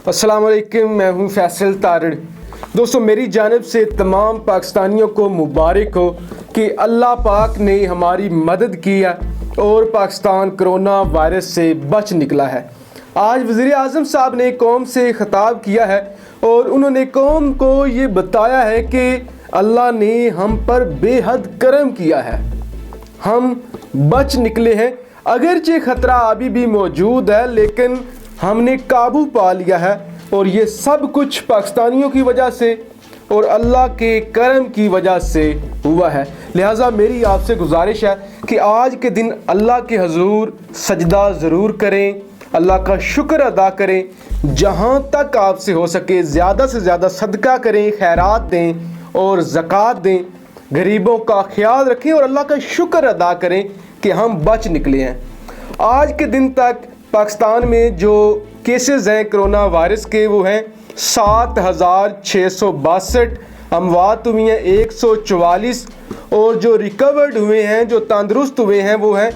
अस्सलाम वालेकुम, मैं हूं फैसल तारड़। दोस्तों, मेरी जानिब से तमाम पाकिस्तानियों को मुबारक हो कि अल्लाह पाक ने हमारी मदद की है और पाकिस्तान कोरोना वायरस से बच निकला है। आज वज़ीर आज़म साहब ने कौम से ख़िताब किया है और उन्होंने कौम को ये बताया है कि अल्लाह ने हम पर बेहद करम किया है, हम बच निकले हैं। अगरचे ख़तरा अभी भी मौजूद है लेकिन हमने काबू पा लिया है और ये सब कुछ पाकिस्तानियों की वजह से और अल्लाह के करम की वजह से हुआ है। लिहाजा मेरी आपसे गुजारिश है कि आज के दिन अल्लाह के हजूर सजदा ज़रूर करें, अल्लाह का शुक्र अदा करें, जहाँ तक आपसे हो सके ज़्यादा से ज़्यादा सदका करें, खैरात दें और ज़कात दें, गरीबों का ख्याल रखें और अल्लाह का शुक्र अदा करें कि हम बच निकले हैं। आज के दिन तक पाकिस्तान में जो केसेस हैं कोरोना वायरस के वो हैं 7,662, अमवात हुई हैं 144 और जो रिकवर्ड हुए हैं, जो तंदुरुस्त हुए हैं वो हैं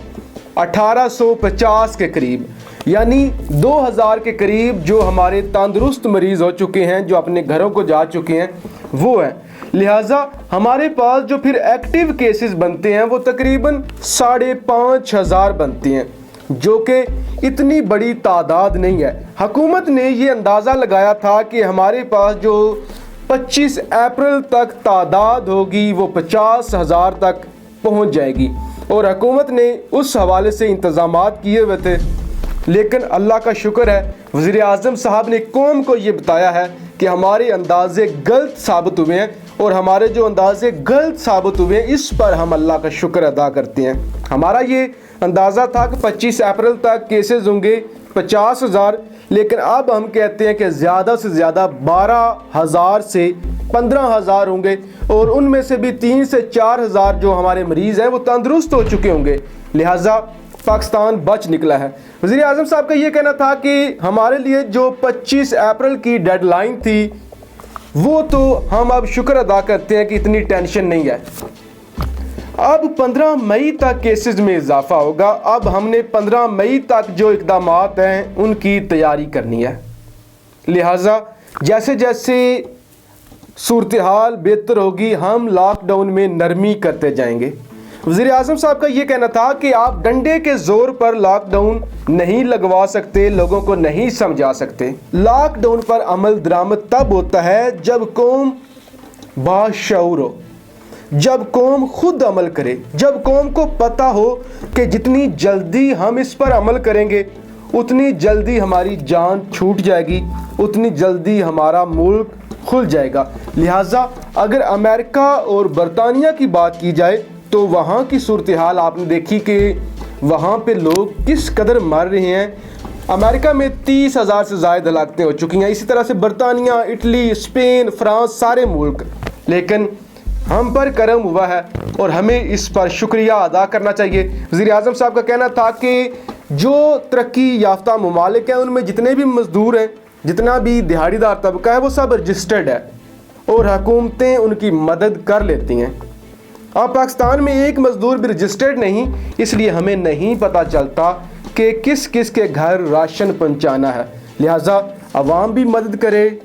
1850 के करीब, यानी 2000 के करीब जो हमारे तंदुरुस्त मरीज़ हो चुके हैं, जो अपने घरों को जा चुके हैं वो हैं। लिहाजा हमारे पास जो फिर एक्टिव केसेस बनते हैं वो तकरीबन 5,500 बनते हैं, जो कि इतनी बड़ी तादाद नहीं है। हुकूमत ने ये अंदाज़ा लगाया था कि हमारे पास जो 25 अप्रैल तक तादाद होगी वो 50,000 तक पहुंच जाएगी और हुकूमत ने उस हवाले से इंतज़ामात किए हुए थे। लेकिन अल्लाह का शुक्र है, वज़ीर आज़म साहब ने कौम को ये बताया है कि हमारे अंदाज़े गलत साबित हुए हैं और हमारे जो अंदाज़े गलत साबित हुए हैं इस पर हम अल्लाह का शुक्र अदा करते हैं। हमारा ये अंदाज़ा था कि 25 अप्रैल तक केसेस होंगे 50,000, लेकिन अब हम कहते हैं कि ज़्यादा से ज़्यादा 12,000 से 15,000 होंगे और उनमें से भी 3 से 4,000 जो हमारे मरीज़ हैं वो तंदुरुस्त हो चुके होंगे। लिहाजा पाकिस्तान बच निकला है। वज़ीर आज़म साहब का ये कहना था कि हमारे लिए जो 25 अप्रैल की डेडलाइन थी वो तो हम अब शुक्र अदा करते हैं कि इतनी टेंशन नहीं है। अब 15 मई तक केसेस में इजाफा होगा। अब हमने 15 मई तक जो इक़दामात हैं उनकी तैयारी करनी है। लिहाजा जैसे जैसे सूरत हाल बेहतर होगी हम लॉकडाउन में नरमी करते जाएंगे। वज़ीर आज़म साहब का ये कहना था कि आप डंडे के ज़ोर पर लॉकडाउन नहीं लगवा सकते, लोगों को नहीं समझा सकते। लॉकडाउन पर अमल दरामद तब होता है जब कौम बाशऊर हो, जब कौम खुद अमल करे, जब कौम को पता हो कि जितनी जल्दी हम इस पर अमल करेंगे उतनी जल्दी हमारी जान छूट जाएगी, उतनी जल्दी हमारा मुल्क खुल जाएगा। लिहाजा अगर अमेरिका और बरतानिया की बात की जाए तो वहाँ की सूरत हाल आपने देखी कि वहाँ पे लोग किस कदर मर रहे हैं। अमेरिका में 30,000 से ज़्यादा हलाकतें हो चुकी हैं, इसी तरह से बरतानिया, इटली, स्पेन, फ्रांस, सारे मुल्क। लेकिन हम पर करम हुआ है और हमें इस पर शुक्रिया अदा करना चाहिए। वज़ीर आज़म साहब का कहना था कि जो तरक्की याफ्ता ममालिक हैं उनमें जितने भी मज़दूर हैं, जितना भी दिहाड़ीदार तबका है वो सब रजिस्टर्ड है और हुकूमतें उनकी मदद कर लेती हैं। अब पाकिस्तान में एक मज़दूर भी रजिस्टर्ड नहीं, इसलिए हमें नहीं पता चलता कि किस किस के घर राशन पहुंचाना है। लिहाजा अवाम भी मदद करे,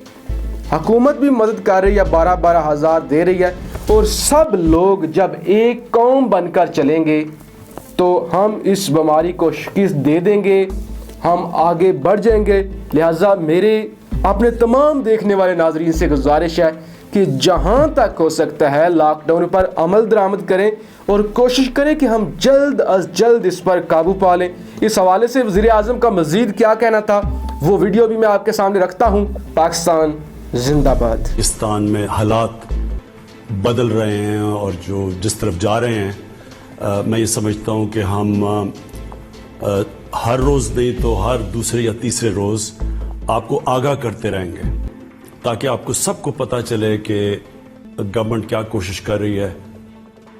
हुकूमत भी मदद कर रही है, 12-12 हज़ार दे रही है और सब लोग जब एक कौम बनकर चलेंगे तो हम इस बीमारी को शिकस्त दे देंगे, हम आगे बढ़ जाएंगे। लिहाजा मेरे अपने तमाम देखने वाले नाज़रीन से गुजारिश है कि जहाँ तक हो सकता है लॉकडाउन पर अमल दरामद करें और कोशिश करें कि हम जल्द अज जल्द इस पर काबू पा लें। इस हवाले से वज़ीर आज़म का मज़ीद क्या कहना था वो वीडियो भी मैं आपके सामने रखता हूँ। पाकिस्तान जिंदाबाद। पाकिस्तान में हालात बदल रहे हैं और जो जिस तरफ जा रहे हैं मैं ये समझता हूँ कि हम हर रोज़ नहीं तो हर दूसरे या तीसरे रोज़ आपको आगाह करते रहेंगे ताकि आपको सबको पता चले कि गवर्नमेंट क्या कोशिश कर रही है,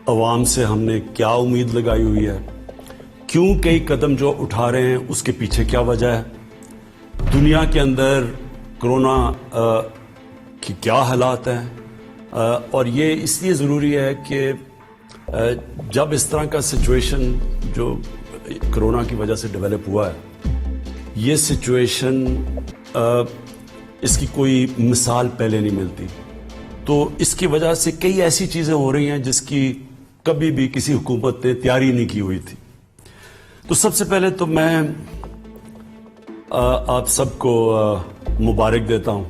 अवाम से हमने क्या उम्मीद लगाई हुई है, क्यों कई कदम जो उठा रहे हैं उसके पीछे क्या वजह है, दुनिया के अंदर कोरोना की क्या हालात हैं। और ये इसलिए ज़रूरी है कि जब इस तरह का सिचुएशन जो कोरोना की वजह से डेवलप हुआ है, ये सिचुएशन اس کی کوئی مثال پہلے نہیں ملتی. تو اس کی وجہ سے کئی ایسی چیزیں ہو رہی ہیں جس کی کبھی بھی کسی حکومت نے تیاری نہیں کی ہوئی تھی. تو سب سے پہلے تو میں آپ سب کو مبارک دیتا ہوں,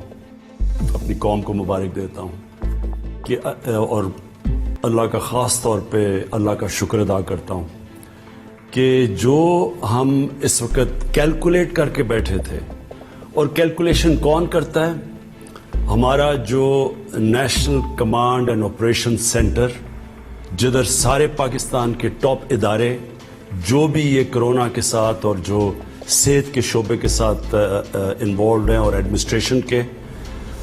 اپنی قوم کو مبارک دیتا ہوں کہ اور اللہ کا خاص طور پہ اللہ کا شکر ادا کرتا ہوں کہ جو ہم اس وقت کیلکولیٹ کر کے بیٹھے تھے, اور کیلکولیشن کون کرتا ہے؟ ہمارا جو national command and operation centre, جدھر سارے پاکستان کے ٹاپ ادارے جو بھی یہ کرونا کے ساتھ اور جو صحت کے شعبے کے ساتھ انوالوڈ ہیں اور ایڈمنسٹریشن کے,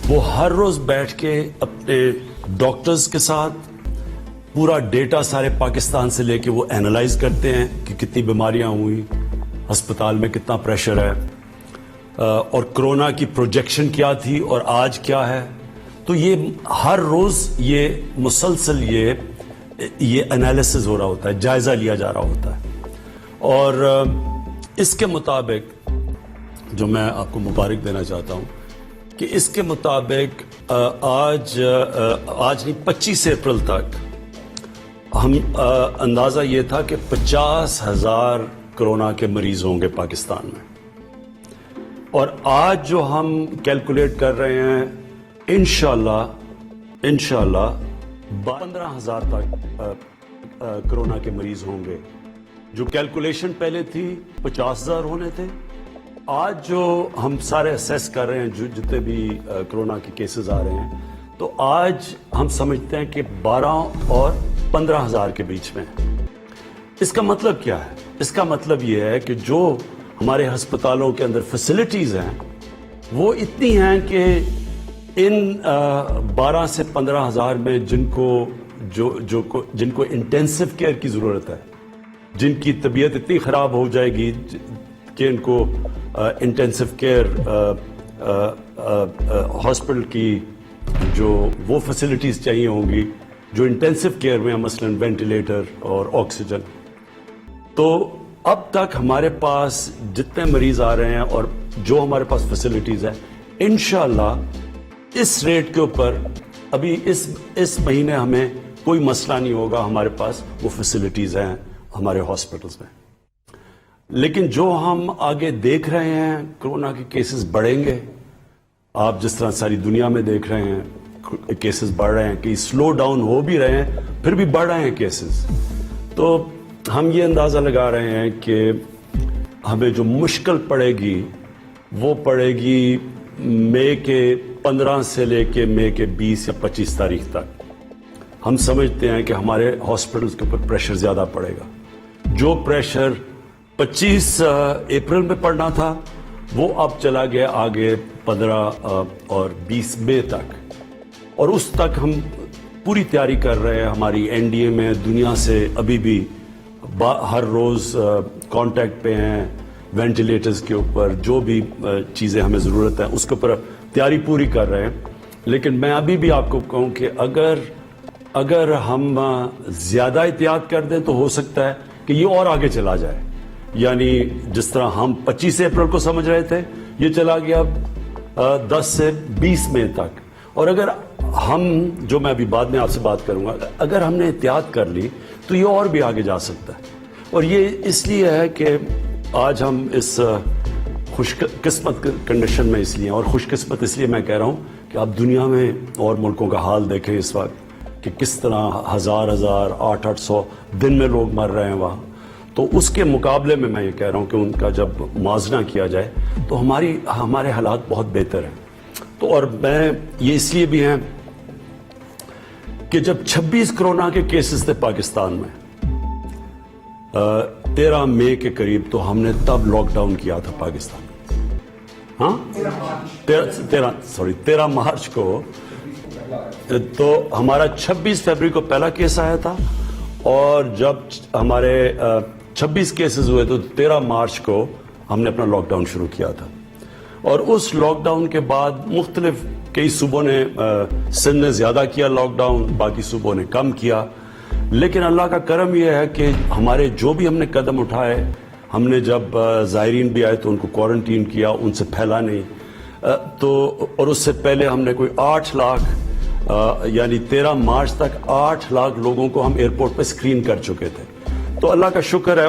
وہ ہر روز بیٹھ کے اپنے ڈاکٹرز کے ساتھ پورا ڈیٹا سارے پاکستان سے لے کے وہ اینالائز کرتے ہیں کہ کتنی بیماریاں ہوئی, ہسپتال میں کتنا پریشر ہے, اور کرونا کی پروجیکشن کیا تھی اور آج کیا ہے. تو یہ ہر روز یہ مسلسل یہ انالیسز ہو رہا ہوتا ہے, جائزہ لیا جا رہا ہوتا ہے. اور اس کے مطابق جو میں آپ کو مبارک دینا چاہتا ہوں کہ اس کے مطابق آج نہیں 25 اپریل تک ہم اندازہ یہ تھا کہ 50,000 کرونا کے مریض ہوں گے پاکستان میں, اور آج جو ہم کیلکولیٹ کر رہے ہیں انشاءاللہ 15,000 تک کرونا کے مریض ہوں گے. جو کیلکولیشن پہلے تھی 50,000 ہونے تھے, آج جو ہم سارے اسیس کر رہے ہیں جتنے بھی کرونا کے کیسز آ رہے ہیں, تو آج ہم سمجھتے ہیں کہ 12 اور 15,000 کے بیچ میں. اس کا مطلب کیا ہے؟ اس کا مطلب یہ ہے کہ جو ہمارے ہسپتالوں کے اندر فیسلٹیز ہیں وہ اتنی ہیں کہ ان 12 سے 15,000 میں جن کو انٹینسو کیئر کی ضرورت ہے, جن کی طبیعت اتنی خراب ہو جائے گی کہ ان کو انٹینسو کیئر ہاسپٹل کی جو وہ فیسلٹیز چاہیے ہوں گی جو انٹینسو کیئر میں, مثلا وینٹیلیٹر اور آکسیجن. تو اب تک ہمارے پاس جتنے مریض آ رہے ہیں اور جو ہمارے پاس فیسلٹیز ہیں, انشاءاللہ اس ریٹ کے اوپر ابھی اس مہینے ہمیں کوئی مسئلہ نہیں ہوگا, ہمارے پاس وہ فیسلٹیز ہیں ہمارے ہاسپٹلز میں. لیکن جو ہم آگے دیکھ رہے ہیں کرونا کے کیسز بڑھیں گے, آپ جس طرح ساری دنیا میں دیکھ رہے ہیں کیسز بڑھ رہے ہیں, کہ سلو ڈاؤن ہو بھی رہے ہیں پھر بھی بڑھ رہے ہیں کیسز. تو ہم یہ اندازہ لگا رہے ہیں کہ ہمیں جو مشکل پڑے گی وہ پڑے گی مئی کے 15 سے لے کے مئی کے 20 یا 25 تاریخ تک. ہم سمجھتے ہیں کہ ہمارے ہاسپٹلز کے اوپر پریشر زیادہ پڑے گا. جو پریشر 25 اپریل میں پڑنا تھا وہ اب چلا گیا آگے 15 اور 20 مئی تک, اور اس تک ہم پوری تیاری کر رہے ہیں. ہماری این ڈی اے میں دنیا سے ابھی بھی ہر روز کانٹیکٹ پہ ہیں, وینٹیلیٹرز کے اوپر جو بھی چیزیں ہمیں ضرورت ہے اس کے اوپر تیاری پوری کر رہے ہیں. لیکن میں ابھی بھی آپ کو کہوں کہ اگر ہم زیادہ احتیاط کر دیں تو ہو سکتا ہے کہ یہ اور آگے چلا جائے. یعنی جس طرح ہم 25 اپریل کو سمجھ رہے تھے یہ چلا گیا 10 سے 20 مئی تک. اور اگر ہم, جو میں ابھی بعد میں آپ سے بات کروں گا, اگر ہم نے احتیاط کر لی تو یہ اور بھی آگے جا سکتا ہے. اور یہ اس لیے ہے کہ آج ہم اس خوش قسمت کنڈیشن میں اس لیے, اور خوش قسمت اس لیے میں کہہ رہا ہوں کہ آپ دنیا میں اور ملکوں کا حال دیکھیں اس وقت کہ کس طرح 1000 800 دن میں لوگ مر رہے ہیں وہاں. تو اس کے مقابلے میں میں یہ کہہ رہا ہوں کہ ان کا جب موازنہ کیا جائے تو ہمارے حالات بہت بہتر ہیں. تو اور میں یہ اس لیے بھی ہیں کہ جب 26 کرونا کے کیسز تھے پاکستان میں 13 مئی کے قریب, تو ہم نے تب لاک ڈاؤن کیا تھا پاکستان. ہاں 13 مارچ کو, تو ہمارا 26 فروری کو پہلا کیس آیا تھا, اور جب ہمارے 26 کیسز ہوئے تو 13 مارچ کو ہم نے اپنا لاک ڈاؤن شروع کیا تھا. اور اس لاک ڈاؤن کے بعد مختلف کئی صوبوں نے, سندھ نے زیادہ کیا لاک ڈاؤن, باقی صوبوں نے کم کیا. لیکن اللہ کا کرم یہ ہے کہ ہمارے جو بھی ہم نے قدم اٹھائے, ہم نے جب زائرین بھی آئے تو ان کو کوارنٹین کیا, ان سے پھیلا نہیں. تو اور اس سے پہلے ہم نے کوئی 8 لاکھ یعنی 13 مارچ تک 8 لاکھ لوگوں کو ہم ایئرپورٹ پہ اسکرین کر چکے تھے. تو اللہ کا شکر ہے.